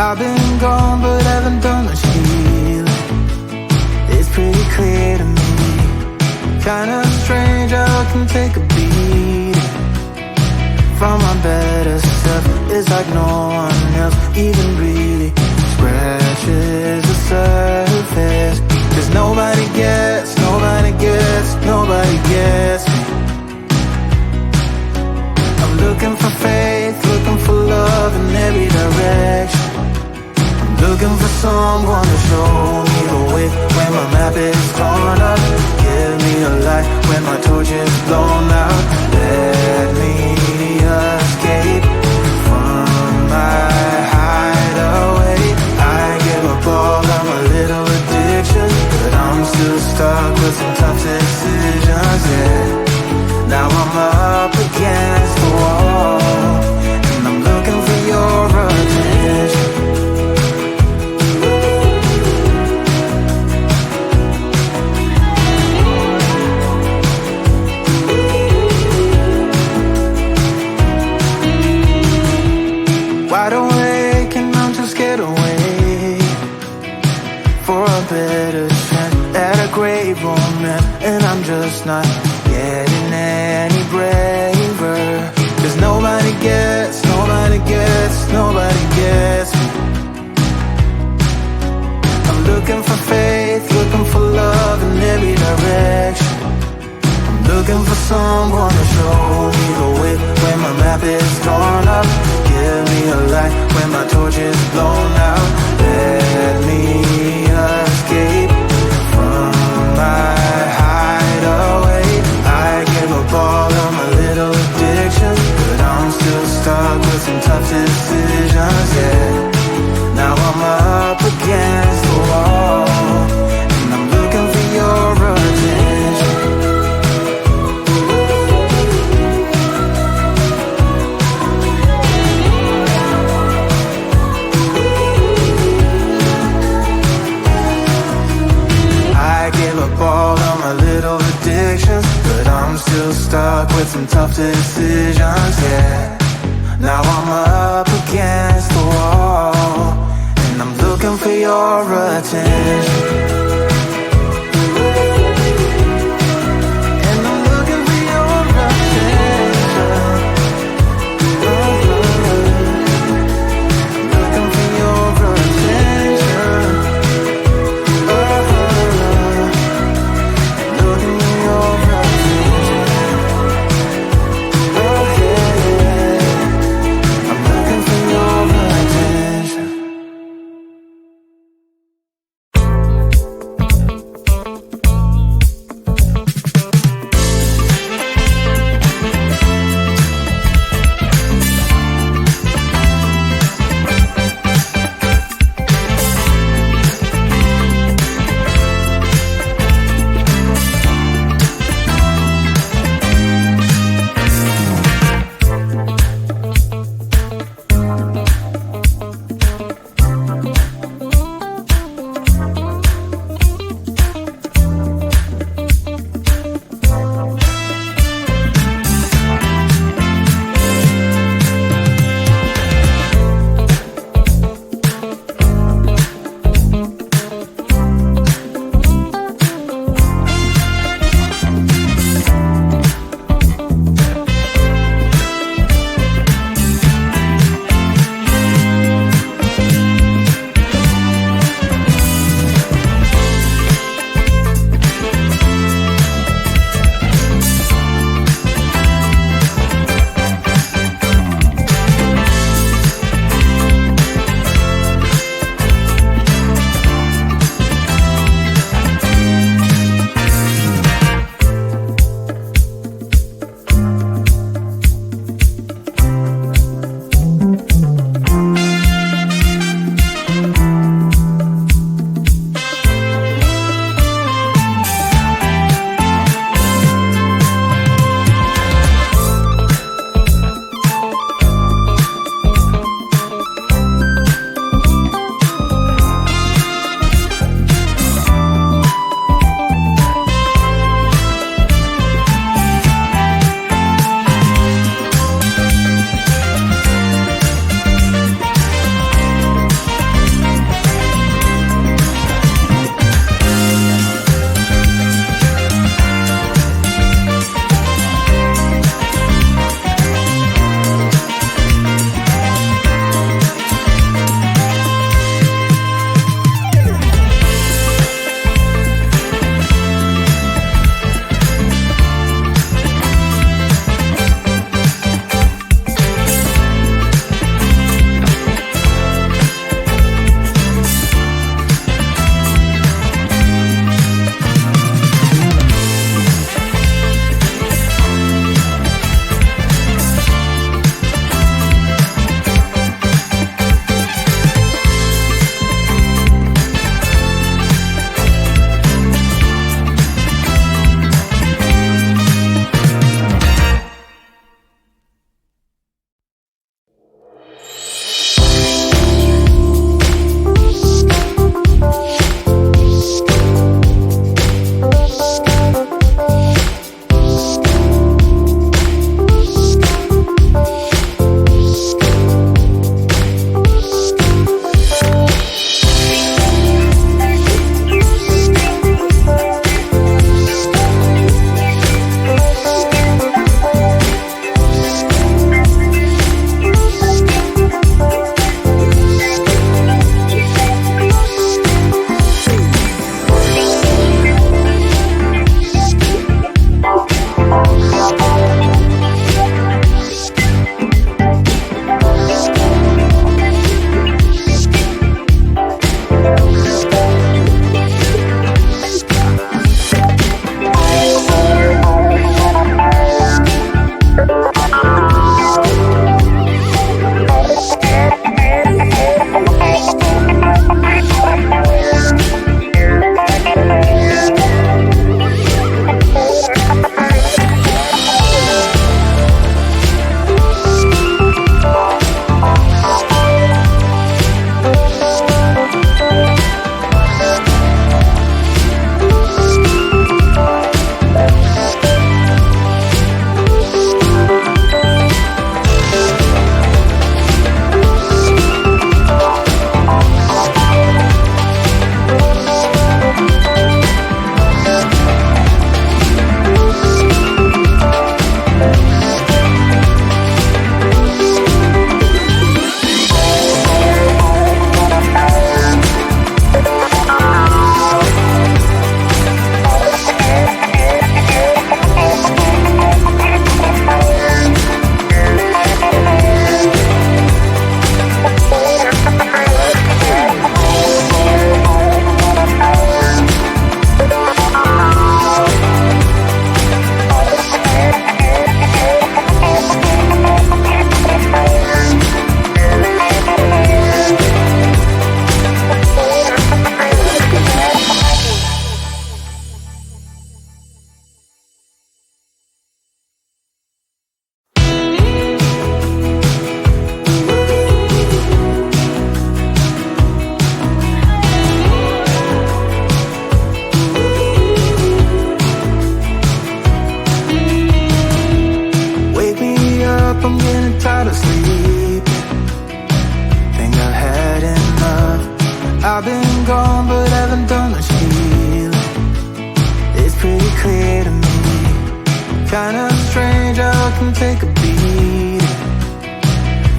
I've been gone but haven't done much healing. It's pretty clear to me, kinda strange how I can take a beating from my better self. It's like no one else even really scratches the surface. 'Cause nobody gets, nobody gets, nobody gets me. I'm looking for faith, looking for love in every direction. I'm looking for someone to show me the way when my map is torn up. Give me a light when my torch is blown out. Let me escape from my hideaway. I give up all of my little addictions, but I'm still stuck with some tough decisions, yeah. Now I'm up against the wall, and I'm looking for your attention. Wide awake and I'm too scared away for a better chance at a great romance, and I'm just not getting any braver. 'Cause nobody gets, nobody gets, nobody gets me. I'm looking for faith, looking for love in every direction. I'm looking for someone to show me the way when my map is torn up. Give me a light when my torch is blown out. Let me escape from my hideaway. I give up all of my little addictions, but I'm still stuck with some tough decisions, yeah. Now I'm up against the wall, and I'm looking for your attention. I give up all of my little addictions, but I'm still stuck with some tough decisions, yeah. Now I'm up against the wall, and I'm looking for your attention. And I'm looking for your attention. Looking for your attention. Looking for your attention. take a beat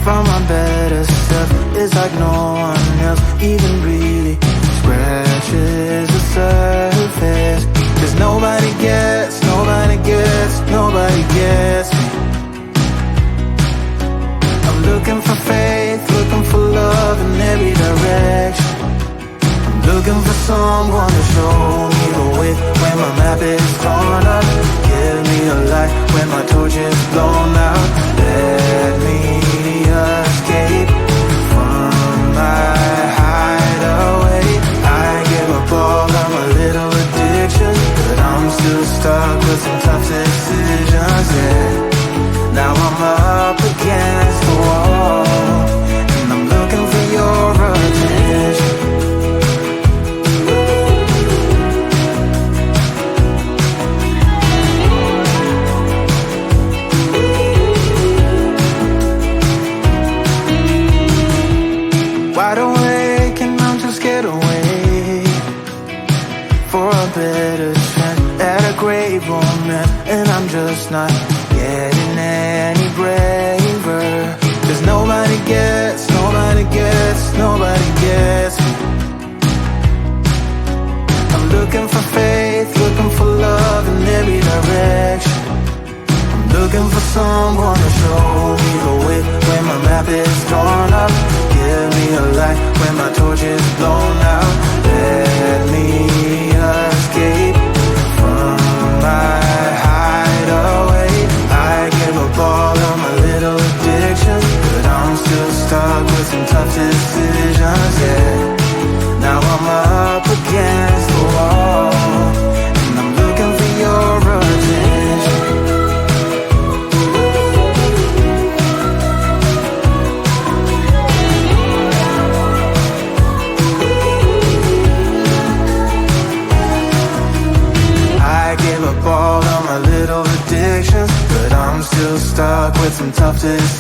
from my better self. It's like no one else even really scratches the surface. 'Cause nobody gets me. I'm looking for faith, looking for love in every direction. I'm looking for someone to show me the way when my map is torn up. Give me a light when my torch is blown out. Let me escape from my hideaway. I give up all of my little addictions, but I'm still stuck with some tough decisions, yeah. Now I'm up against the wall, and I'm looking for your attention. Wide awake and I'm just scared away for a better chance at a great romance, and I'm just not getting any braver. 'Cause nobody gets me. I'm looking for faith, looking for love in every direction. I'm looking for someone to show me the way when my map is torn up. Give me a light when my torch is blown out. Let me escape from my hideaway. I give up all of my little addictions, but I'm still stuck with some tough decisions, yeah. Now I'm up against the wall, and I'm looking for your attention. I give up all of my little addictions, but I'm still stuck with some tough decisions.